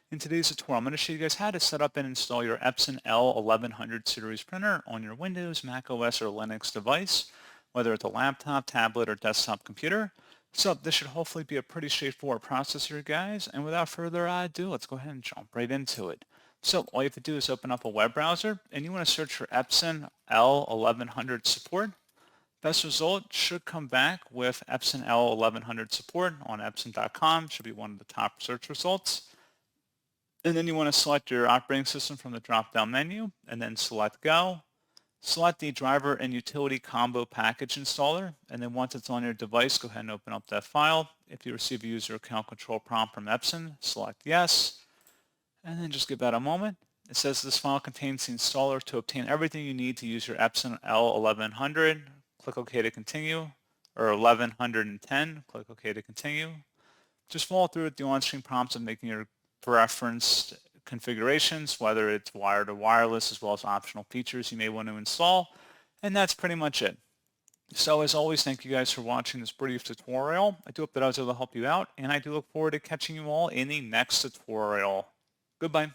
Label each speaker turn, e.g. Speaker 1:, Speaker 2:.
Speaker 1: In today's tutorial, I'm going to show you guys how to set up and install your Epson L1100 series printer on your Windows, Mac OS, or Linux device, whether it's a laptop, tablet, or desktop computer. So this should hopefully be a pretty straightforward process here, guys. And without further ado, let's go ahead and jump right into it. So all you have to do is open up a web browser, and you want to search for Epson L1100 support. Best result should come back with Epson L1100 support on Epson.com. Should be one of the top search results. And then you want to select your operating system from the drop-down menu and then select Go. Select the driver and utility combo package installer. And then once it's on your device, go ahead and open up that file. If you receive a user account control prompt from Epson, select Yes. And then just give that a moment. It says this file contains the installer to obtain everything you need to use your Epson L1100. Click OK to continue, or 1110. Click OK to continue. Just follow through with the on-screen prompts of making your preferenced configurations, whether it's wired or wireless, as well as optional features you may want to install. And that's pretty much it. So as always, thank you guys for watching this brief tutorial. I do hope that I was able to help you out, and I do look forward to catching you all in the next tutorial. Goodbye.